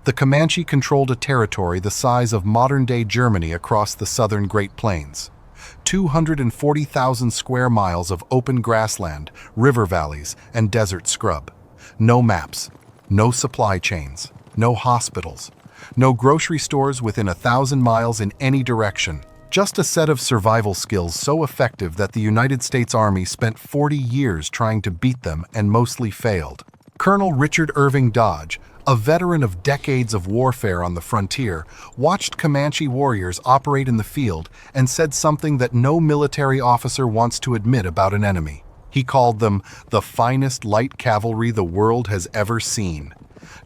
The Comanche controlled a territory the size of modern-day Germany across the southern Great Plains. 240,000 square miles of open grassland, river valleys, and desert scrub. No maps, no supply chains, no hospitals, no grocery stores within 1,000 miles in any direction. Just a set of survival skills so effective that the United States Army spent 40 years trying to beat them and mostly failed. Colonel Richard Irving Dodge, a veteran of decades of warfare on the frontier, watched Comanche warriors operate in the field and said something that no military officer wants to admit about an enemy. He called them the finest light cavalry the world has ever seen.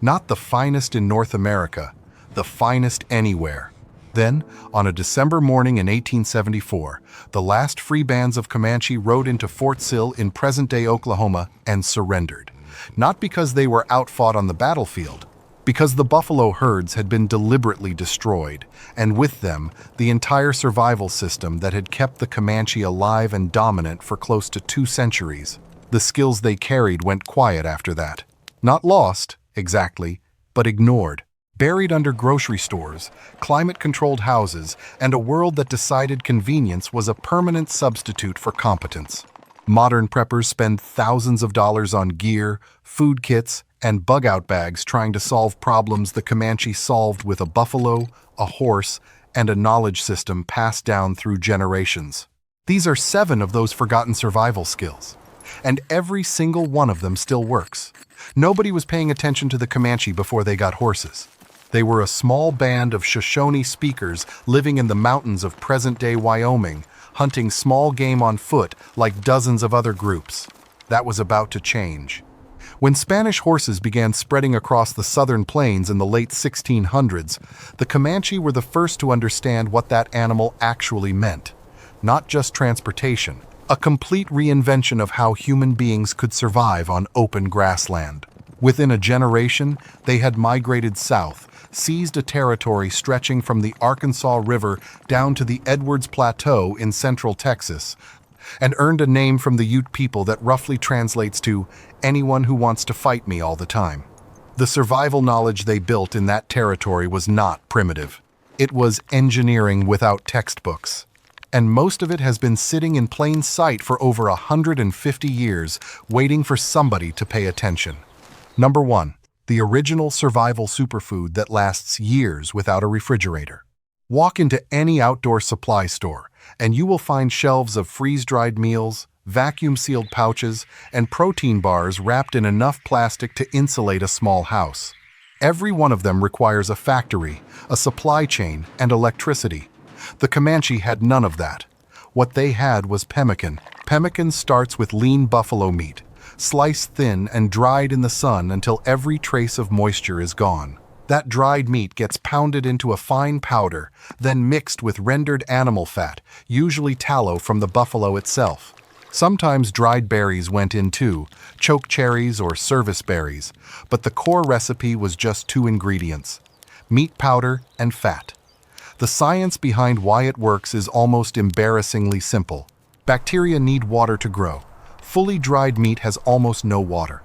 Not the finest in North America, the finest anywhere. Then, on a December morning in 1874, the last free bands of Comanche rode into Fort Sill in present-day Oklahoma and surrendered. Not because they were outfought on the battlefield, because the buffalo herds had been deliberately destroyed, and with them, the entire survival system that had kept the Comanche alive and dominant for close to 2 centuries. The skills they carried went quiet after that. Not lost, exactly, but ignored. Buried under grocery stores, climate-controlled houses, and a world that decided convenience was a permanent substitute for competence. Modern preppers spend thousands of dollars on gear, food kits, and bug-out bags trying to solve problems the Comanche solved with a buffalo, a horse, and a knowledge system passed down through generations. These are 7 of those forgotten survival skills, and every single one of them still works. Nobody was paying attention to the Comanche before they got horses. They were a small band of Shoshone speakers living in the mountains of present-day Wyoming, hunting small game on foot like dozens of other groups. That was about to change. When Spanish horses began spreading across the southern plains in the late 1600s, the Comanche were the first to understand what that animal actually meant. Not just transportation, a complete reinvention of how human beings could survive on open grassland. Within a generation, they had migrated south, seized a territory stretching from the Arkansas River down to the Edwards Plateau in central Texas, and earned a name from the Ute people that roughly translates to anyone who wants to fight me all the time. The survival knowledge they built in that territory was not primitive. It was engineering without textbooks. And most of it has been sitting in plain sight for over 150 years, waiting for somebody to pay attention. Number 1. The original survival superfood that lasts years without a refrigerator. Walk into any outdoor supply store, and you will find shelves of freeze-dried meals, vacuum-sealed pouches, and protein bars wrapped in enough plastic to insulate a small house. Every one of them requires a factory, a supply chain, and electricity. The Comanche had none of that. What they had was pemmican. Pemmican starts with lean buffalo meat, sliced thin and dried in the sun until every trace of moisture is gone. That dried meat gets pounded into a fine powder, then mixed with rendered animal fat, usually tallow from the buffalo itself. Sometimes dried berries went in too, choke cherries or service berries, but the core recipe was just 2 ingredients: meat powder and fat. The science behind why it works is almost embarrassingly simple. Bacteria need water to grow. Fully dried meat has almost no water.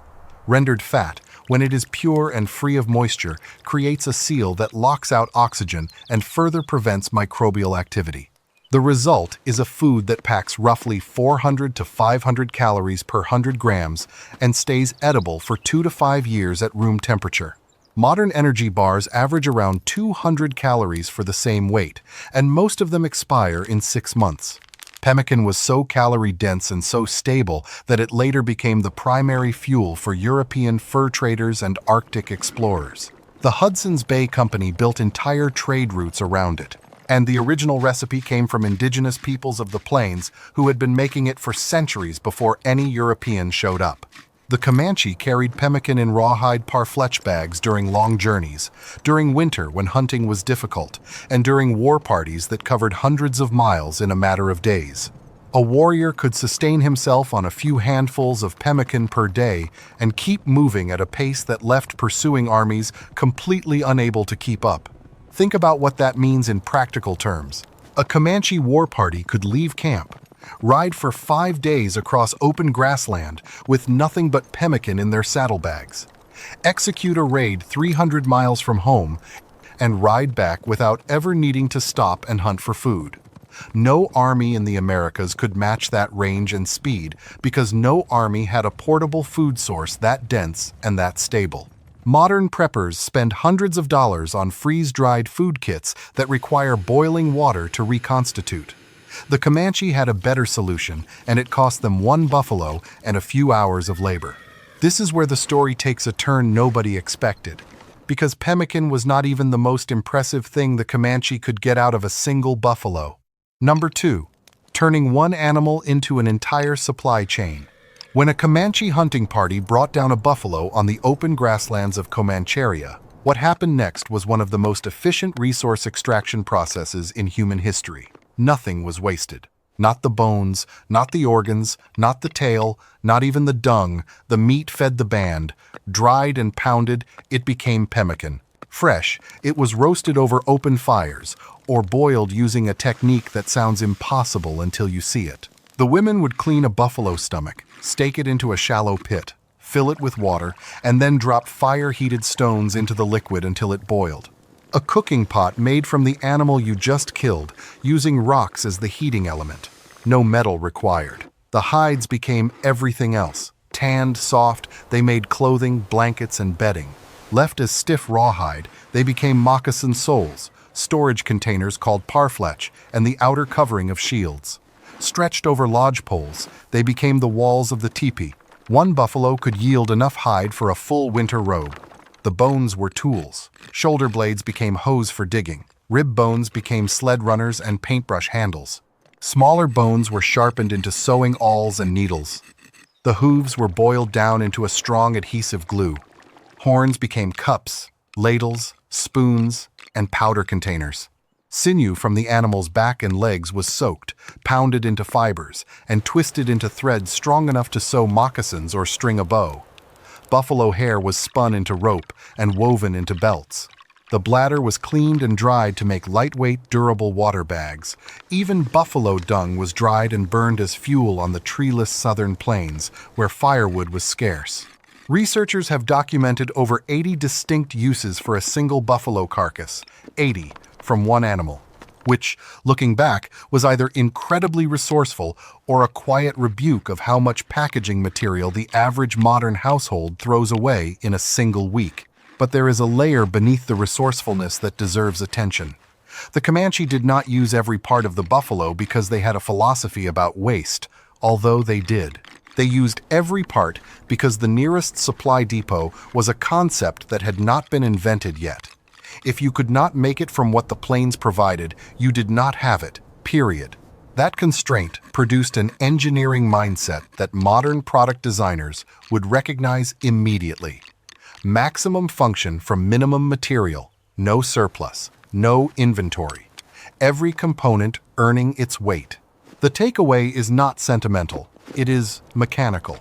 Rendered fat, when it is pure and free of moisture, creates a seal that locks out oxygen and further prevents microbial activity. The result is a food that packs roughly 400 to 500 calories per 100 grams and stays edible for 2 to 5 years at room temperature. Modern energy bars average around 200 calories for the same weight, and most of them expire in 6 months. Pemmican was so calorie-dense and so stable that it later became the primary fuel for European fur traders and Arctic explorers. The Hudson's Bay Company built entire trade routes around it, and the original recipe came from indigenous peoples of the plains who had been making it for centuries before any European showed up. The Comanche carried pemmican in rawhide parfleche bags during long journeys, during winter when hunting was difficult, and during war parties that covered hundreds of miles in a matter of days. A warrior could sustain himself on a few handfuls of pemmican per day and keep moving at a pace that left pursuing armies completely unable to keep up. Think about what that means in practical terms. A Comanche war party could leave camp, ride for 5 days across open grassland with nothing but pemmican in their saddlebags. execute a raid 300 miles from home, and ride back without ever needing to stop and hunt for food. No army in the Americas could match that range and speed because no army had a portable food source that dense and that stable. Modern preppers spend hundreds of dollars on freeze-dried food kits that require boiling water to reconstitute. The Comanche had a better solution, and it cost them one buffalo and a few hours of labor. This is where the story takes a turn nobody expected, because pemmican was not even the most impressive thing the Comanche could get out of a single buffalo. Number 2. Turning one animal into an entire supply chain. When a Comanche hunting party brought down a buffalo on the open grasslands of Comancheria, what happened next was one of the most efficient resource extraction processes in human history. Nothing was wasted. Not the bones, not the organs, not the tail, not even the dung. The meat fed the band. Dried and pounded, it became pemmican. Fresh, it was roasted over open fires, or boiled using a technique that sounds impossible until you see it. The women would clean a buffalo stomach, stake it into a shallow pit, fill it with water, and then drop fire-heated stones into the liquid until it boiled. A cooking pot made from the animal you just killed, using rocks as the heating element. No metal required. The hides became everything else. Tanned, soft, they made clothing, blankets, and bedding. Left as stiff rawhide, they became moccasin soles, storage containers called parflech, and the outer covering of shields. Stretched over lodge poles, they became the walls of the tipi. One buffalo could yield enough hide for a full winter robe. The bones were tools. Shoulder blades became hoes for digging. Rib bones became sled runners and paintbrush handles. Smaller bones were sharpened into sewing awls and needles. The hooves were boiled down into a strong adhesive glue. Horns became cups, ladles, spoons, and powder containers. Sinew from the animal's back and legs was soaked, pounded into fibers, and twisted into threads strong enough to sew moccasins or string a bow. Buffalo hair was spun into rope and woven into belts. The bladder was cleaned and dried to make lightweight, durable water bags. Even buffalo dung was dried and burned as fuel on the treeless southern plains, where firewood was scarce. Researchers have documented over 80 distinct uses for a single buffalo carcass, 80 from one animal, which, looking back, was either incredibly resourceful or a quiet rebuke of how much packaging material the average modern household throws away in a single week. But there is a layer beneath the resourcefulness that deserves attention. The Comanche did not use every part of the buffalo because they had a philosophy about waste, although they did. They used every part because the nearest supply depot was a concept that had not been invented yet. If you could not make it from what the plains provided, you did not have it, period. That constraint produced an engineering mindset that modern product designers would recognize immediately. Maximum function from minimum material, no surplus, no inventory. Every component earning its weight. The takeaway is not sentimental, it is mechanical.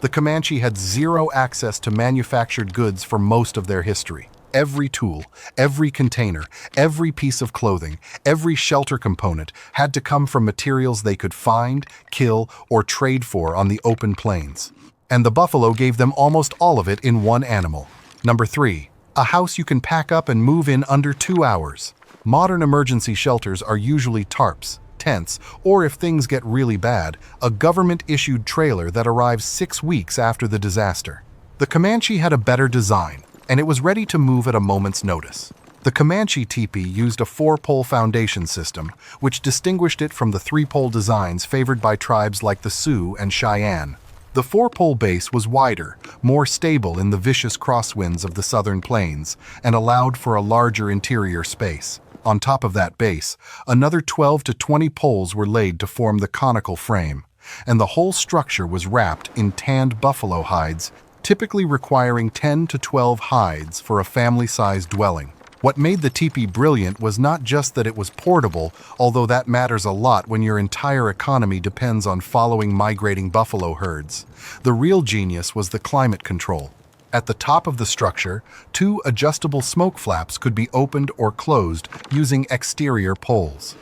The Comanche had zero access to manufactured goods for most of their history. Every tool, every container, every piece of clothing, every shelter component had to come from materials they could find, kill, or trade for on the open plains. And the buffalo gave them almost all of it in one animal. Number 3. A house you can pack up and move in under 2 hours. Modern emergency shelters are usually tarps, tents, or if things get really bad, a government-issued trailer that arrives 6 weeks after the disaster. The Comanche had a better design, and it was ready to move at a moment's notice. The Comanche teepee used a 4-pole foundation system, which distinguished it from the 3-pole designs favored by tribes like the Sioux and Cheyenne. The 4-pole base was wider, more stable in the vicious crosswinds of the southern plains, and allowed for a larger interior space. On top of that base, another 12 to 20 poles were laid to form the conical frame, and the whole structure was wrapped in tanned buffalo hides, typically requiring 10 to 12 hides for a family-sized dwelling. What made the teepee brilliant was not just that it was portable, although that matters a lot when your entire economy depends on following migrating buffalo herds. The real genius was the climate control. At the top of the structure, 2 adjustable smoke flaps could be opened or closed using exterior poles.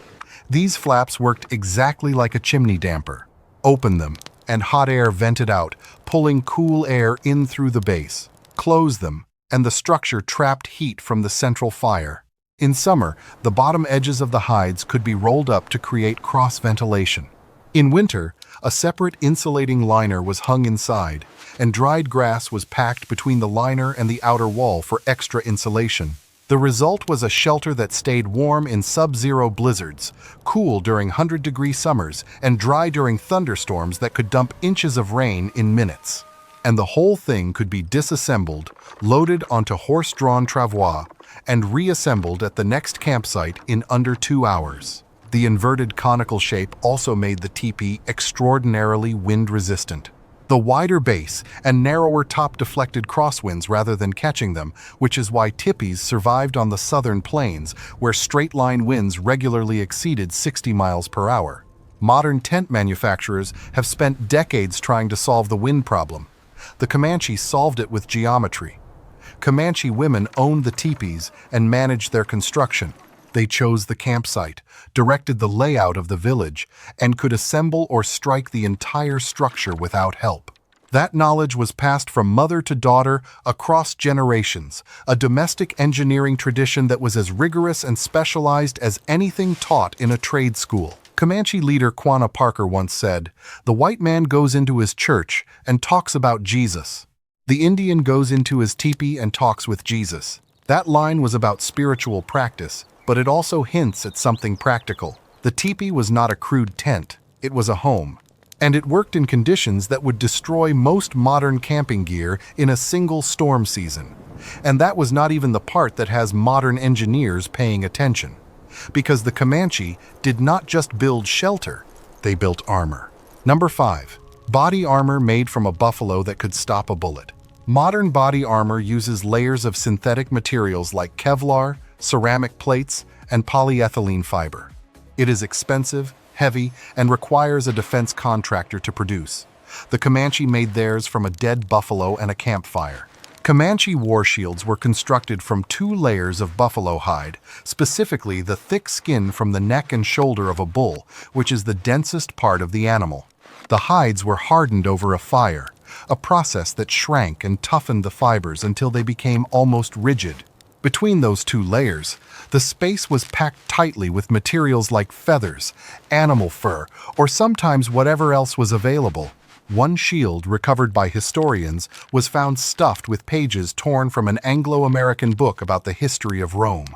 These flaps worked exactly like a chimney damper. Open them, and hot air vented out, pulling cool air in through the base. close them, and the structure trapped heat from the central fire. In summer, the bottom edges of the hides could be rolled up to create cross-ventilation. In winter, a separate insulating liner was hung inside, and dried grass was packed between the liner and the outer wall for extra insulation. The result was a shelter that stayed warm in sub-zero blizzards, cool during 100-degree summers, and dry during thunderstorms that could dump inches of rain in minutes. And the whole thing could be disassembled, loaded onto horse-drawn travois, and reassembled at the next campsite in under 2 hours. The inverted conical shape also made the teepee extraordinarily wind-resistant. The wider base and narrower top deflected crosswinds rather than catching them, which is why teepees survived on the southern plains, where straight-line winds regularly exceeded 60 miles per hour. Modern tent manufacturers have spent decades trying to solve the wind problem. The Comanche solved it with geometry. Comanche women owned the teepees and managed their construction. They chose the campsite, directed the layout of the village, and could assemble or strike the entire structure without help. That knowledge was passed from mother to daughter across generations, a domestic engineering tradition that was as rigorous and specialized as anything taught in a trade school. Comanche leader Quanah Parker once said, "The white man goes into his church and talks about Jesus. The Indian goes into his teepee and talks with Jesus." That line was about spiritual practice, but it also hints at something practical. The teepee was not a crude tent, it was a home. And it worked in conditions that would destroy most modern camping gear in a single storm season. And that was not even the part that has modern engineers paying attention. Because the Comanche did not just build shelter, they built armor. Number 5. Body armor made from a buffalo that could stop a bullet. Modern body armor uses layers of synthetic materials like Kevlar, ceramic plates, and polyethylene fiber. It is expensive, heavy, and requires a defense contractor to produce. The Comanche made theirs from a dead buffalo and a campfire. Comanche war shields were constructed from 2 layers of buffalo hide, specifically the thick skin from the neck and shoulder of a bull, which is the densest part of the animal. The hides were hardened over a fire, a process that shrank and toughened the fibers until they became almost rigid. Between those 2 layers, the space was packed tightly with materials like feathers, animal fur, or sometimes whatever else was available. One shield, recovered by historians, was found stuffed with pages torn from an Anglo-American book about the history of Rome.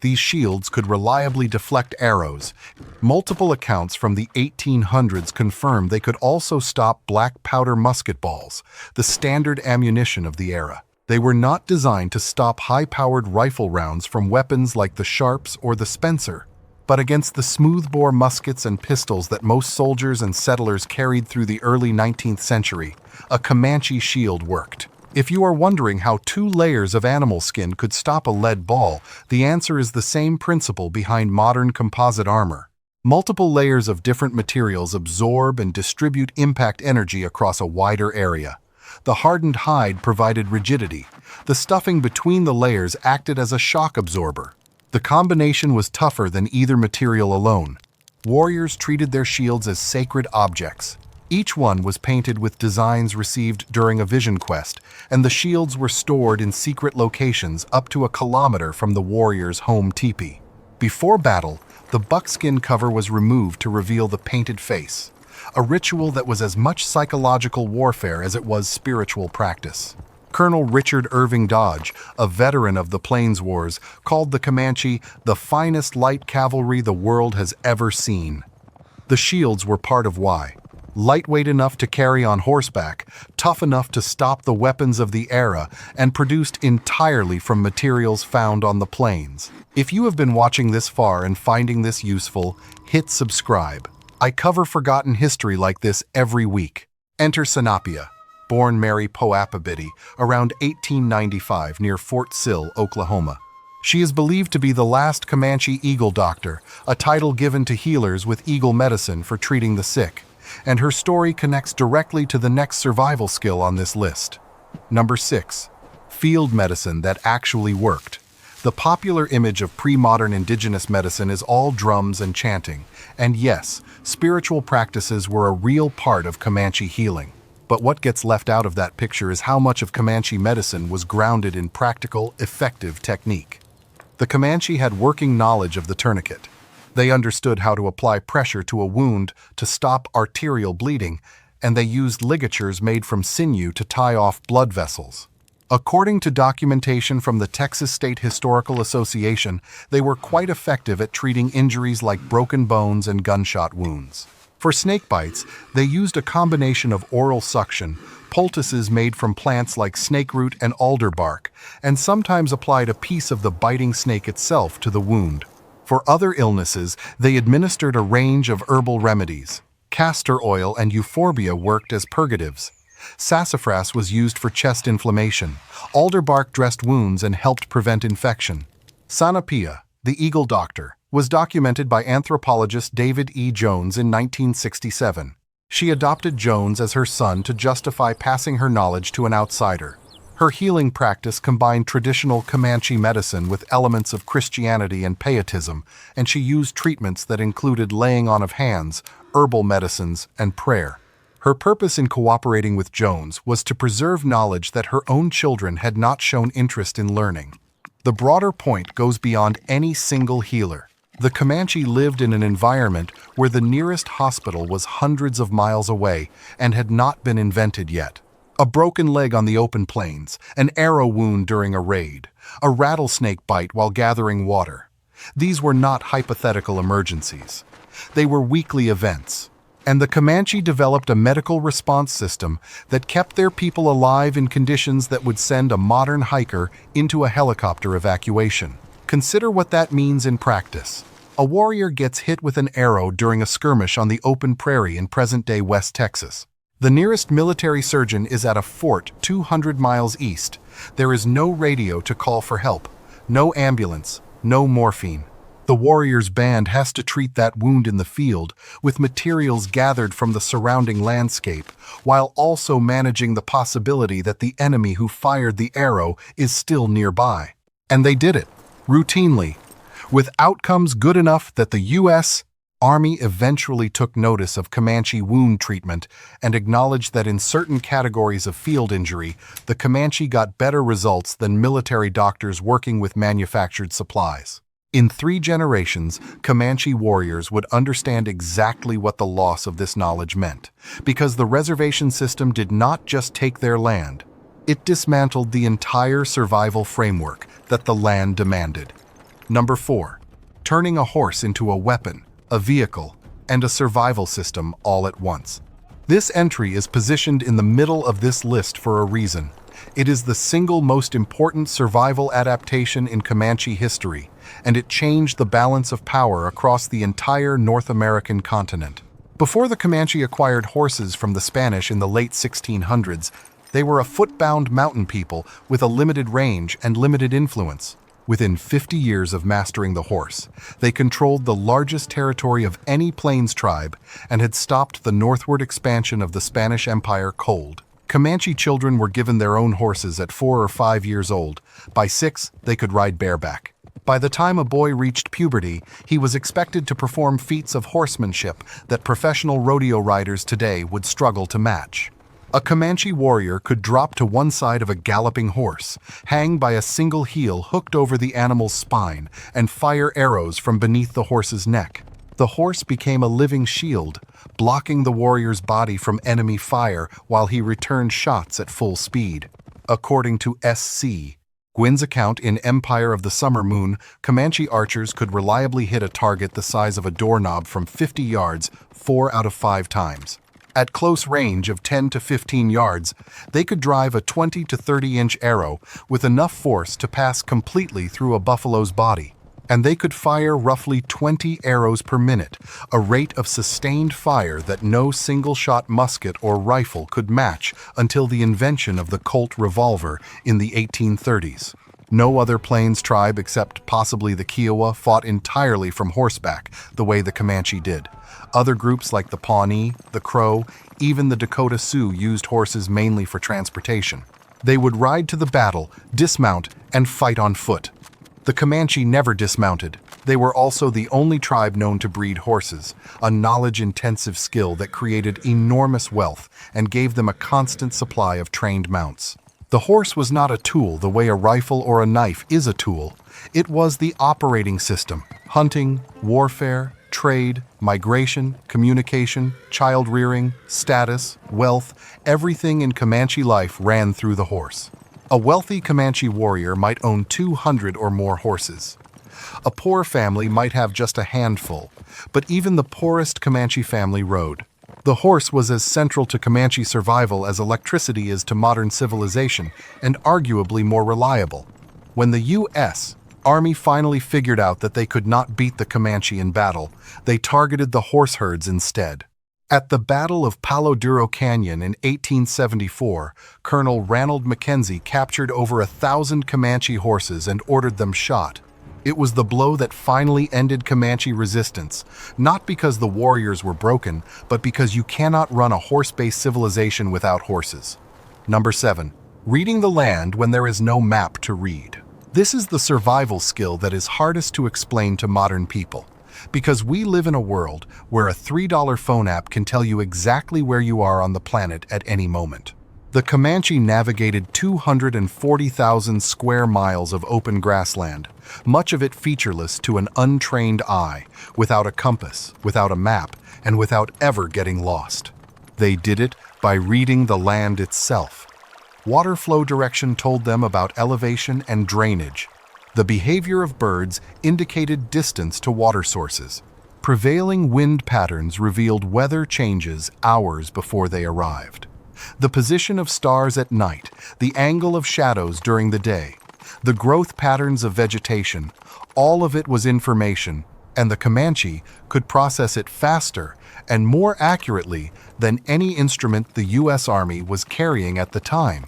These shields could reliably deflect arrows. Multiple accounts from the 1800s confirm they could also stop black powder musket balls, the standard ammunition of the era. They were not designed to stop high-powered rifle rounds from weapons like the Sharps or the Spencer, but against the smoothbore muskets and pistols that most soldiers and settlers carried through the early 19th century, a Comanche shield worked. If you are wondering how 2 layers of animal skin could stop a lead ball, the answer is the same principle behind modern composite armor. Multiple layers of different materials absorb and distribute impact energy across a wider area. The hardened hide provided rigidity. The stuffing between the layers acted as a shock absorber. The combination was tougher than either material alone. Warriors treated their shields as sacred objects. Each one was painted with designs received during a vision quest, and the shields were stored in secret locations up to a kilometer from the warrior's home teepee. Before battle, the buckskin cover was removed to reveal the painted face, a ritual that was as much psychological warfare as it was spiritual practice. Colonel Richard Irving Dodge, a veteran of the Plains Wars, called the Comanche the finest light cavalry the world has ever seen. The shields were part of why. Lightweight enough to carry on horseback, tough enough to stop the weapons of the era, and produced entirely from materials found on the plains. If you have been watching this far and finding this useful, hit subscribe. I cover forgotten history like this every week. Enter Sanapia, born Mary Poapabidi, around 1895 near Fort Sill, Oklahoma. She is believed to be the last Comanche eagle doctor, a title given to healers with eagle medicine for treating the sick, and her story connects directly to the next survival skill on this list. Number 6. Field medicine that actually worked. The popular image of pre-modern indigenous medicine is all drums and chanting, and yes, spiritual practices were a real part of Comanche healing. But what gets left out of that picture is how much of Comanche medicine was grounded in practical, effective technique. The Comanche had working knowledge of the tourniquet. They understood how to apply pressure to a wound to stop arterial bleeding, and they used ligatures made from sinew to tie off blood vessels. According to documentation from the Texas State Historical Association, they were quite effective at treating injuries like broken bones and gunshot wounds. For snake bites, they used a combination of oral suction, poultices made from plants like snakeroot and alder bark, and sometimes applied a piece of the biting snake itself to the wound. For other illnesses, they administered a range of herbal remedies. Castor oil and euphorbia worked as purgatives. Sassafras was used for chest inflammation. Alder bark dressed wounds and helped prevent infection. Sanapia, the eagle doctor, was documented by anthropologist David E. Jones in 1967. She adopted Jones as her son to justify passing her knowledge to an outsider. Her healing practice combined traditional Comanche medicine with elements of Christianity and pietism, and she used treatments that included laying on of hands, herbal medicines, and prayer. Her purpose in cooperating with Jones was to preserve knowledge that her own children had not shown interest in learning. The broader point goes beyond any single healer. The Comanche lived in an environment where the nearest hospital was hundreds of miles away and had not been invented yet. A broken leg on the open plains, an arrow wound during a raid, a rattlesnake bite while gathering water. These were not hypothetical emergencies. They were weekly events. And the Comanche developed a medical response system that kept their people alive in conditions that would send a modern hiker into a helicopter evacuation. Consider what that means in practice. A warrior gets hit with an arrow during a skirmish on the open prairie in present-day West Texas. The nearest military surgeon is at a fort 200 miles east. There is no radio to call for help, no ambulance, no morphine. The warrior's band has to treat that wound in the field with materials gathered from the surrounding landscape, while also managing the possibility that the enemy who fired the arrow is still nearby. And they did it, routinely, with outcomes good enough that the U.S. Army eventually took notice of Comanche wound treatment and acknowledged that in certain categories of field injury, the Comanche got better results than military doctors working with manufactured supplies. In 3 generations, Comanche warriors would understand exactly what the loss of this knowledge meant, because the reservation system did not just take their land, it dismantled the entire survival framework that the land demanded. Number 4. Turning a horse into a weapon, a vehicle, and a survival system all at once. This entry is positioned in the middle of this list for a reason. It is the single most important survival adaptation in Comanche history, and it changed the balance of power across the entire North American continent. Before the Comanche acquired horses from the Spanish in the late 1600s, they were a foot-bound mountain people with a limited range and limited influence. Within 50 years of mastering the horse, they controlled the largest territory of any plains tribe and had stopped the northward expansion of the Spanish Empire cold. Comanche children were given their own horses at 4 or 5 years old. By 6, they could ride bareback. By the time a boy reached puberty, he was expected to perform feats of horsemanship that professional rodeo riders today would struggle to match. A Comanche warrior could drop to one side of a galloping horse, hang by a single heel hooked over the animal's spine, and fire arrows from beneath the horse's neck. The horse became a living shield, blocking the warrior's body from enemy fire while he returned shots at full speed. According to S.C. Gwynn's account in Empire of the Summer Moon, Comanche archers could reliably hit a target the size of a doorknob from 50 yards 4 out of 5 times. At close range of 10 to 15 yards, they could drive a 20 to 30-inch arrow with enough force to pass completely through a buffalo's body. And they could fire roughly 20 arrows per minute, a rate of sustained fire that no single-shot musket or rifle could match until the invention of the Colt revolver in the 1830s. No other Plains tribe except possibly the Kiowa fought entirely from horseback the way the Comanche did. Other groups like the Pawnee, the Crow, even the Dakota Sioux used horses mainly for transportation. They would ride to the battle, dismount, and fight on foot. The Comanche never dismounted. They were also the only tribe known to breed horses, a knowledge-intensive skill that created enormous wealth and gave them a constant supply of trained mounts. The horse was not a tool the way a rifle or a knife is a tool. It was the operating system. Hunting, warfare, trade, migration, communication, child rearing, status, wealth, everything in Comanche life ran through the horse. A wealthy Comanche warrior might own 200 or more horses. A poor family might have just a handful, but even the poorest Comanche family rode. The horse was as central to Comanche survival as electricity is to modern civilization, and arguably more reliable. When the U.S. Army finally figured out that they could not beat the Comanche in battle, they targeted the horse herds instead. At the Battle of Palo Duro Canyon in 1874, Colonel Ranald Mackenzie captured over 1,000 Comanche horses and ordered them shot. It was the blow that finally ended Comanche resistance, not because the warriors were broken, but because you cannot run a horse-based civilization without horses. Number 7. Reading the land when there is no map to read. This is the survival skill that is hardest to explain to modern people, because we live in a world where a $3 phone app can tell you exactly where you are on the planet at any moment. The Comanche navigated 240,000 square miles of open grassland, much of it featureless to an untrained eye, without a compass, without a map, and without ever getting lost. They did it by reading the land itself. Water flow direction told them about elevation and drainage. The behavior of birds indicated distance to water sources. Prevailing wind patterns revealed weather changes hours before they arrived. The position of stars at night, the angle of shadows during the day, the growth patterns of vegetation, all of it was information, and the Comanche could process it faster and more accurately than any instrument the U.S. Army was carrying at the time.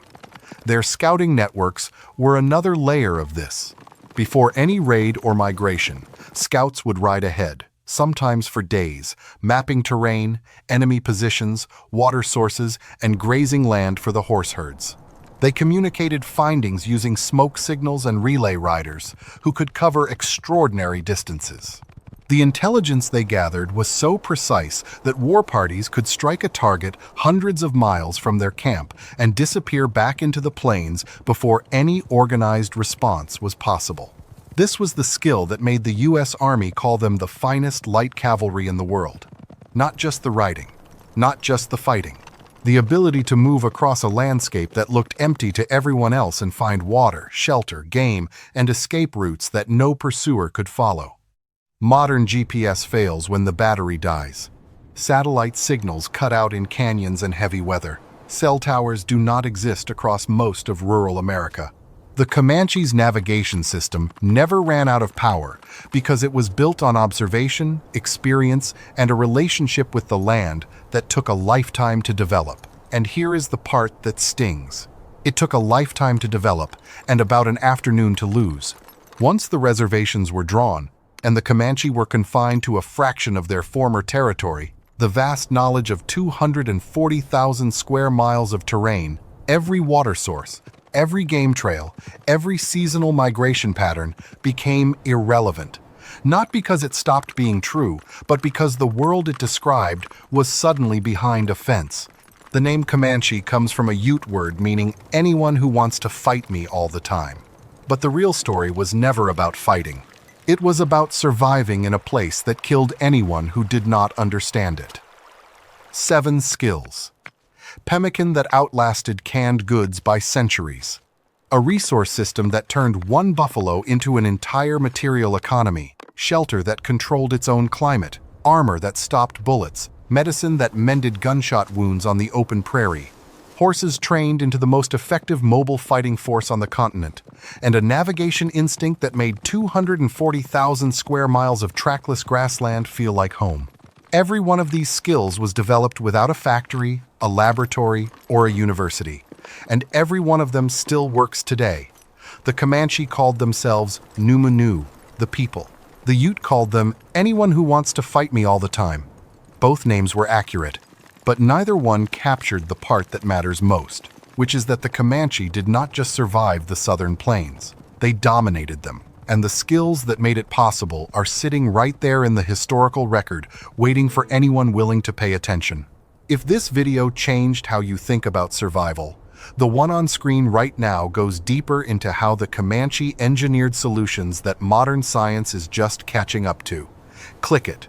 Their scouting networks were another layer of this. Before any raid or migration, scouts would ride ahead, sometimes for days, mapping terrain, enemy positions, water sources, and grazing land for the horse herds. They communicated findings using smoke signals and relay riders, who could cover extraordinary distances. The intelligence they gathered was so precise that war parties could strike a target hundreds of miles from their camp and disappear back into the plains before any organized response was possible. This was the skill that made the U.S. Army call them the finest light cavalry in the world. Not just the riding, not just the fighting. The ability to move across a landscape that looked empty to everyone else and find water, shelter, game, and escape routes that no pursuer could follow. Modern GPS fails when the battery dies. Satellite signals cut out in canyons and heavy weather. Cell towers do not exist across most of rural America. The Comanche's navigation system never ran out of power because it was built on observation, experience, and a relationship with the land that took a lifetime to develop. And here is the part that stings. It took a lifetime to develop and about an afternoon to lose. Once the reservations were drawn, and the Comanche were confined to a fraction of their former territory, the vast knowledge of 240,000 square miles of terrain, every water source, every game trail, every seasonal migration pattern became irrelevant. Not because it stopped being true, but because the world it described was suddenly behind a fence. The name Comanche comes from a Ute word meaning anyone who wants to fight me all the time. But the real story was never about fighting. It was about surviving in a place that killed anyone who did not understand it. 7 skills. Pemmican that outlasted canned goods by centuries. A resource system that turned one buffalo into an entire material economy. Shelter that controlled its own climate. Armor that stopped bullets. Medicine that mended gunshot wounds on the open prairie. Horses trained into the most effective mobile fighting force on the continent. And a navigation instinct that made 240,000 square miles of trackless grassland feel like home. Every one of these skills was developed without a factory, a laboratory, or a university, and every one of them still works today. The Comanche called themselves Numanu, the people. The Ute called them anyone who wants to fight me all the time. Both names were accurate, but neither one captured the part that matters most, which is that the Comanche did not just survive the southern plains. They dominated them. And the skills that made it possible are sitting right there in the historical record, waiting for anyone willing to pay attention. If this video changed how you think about survival, the one on screen right now goes deeper into how the Comanche engineered solutions that modern science is just catching up to. Click it,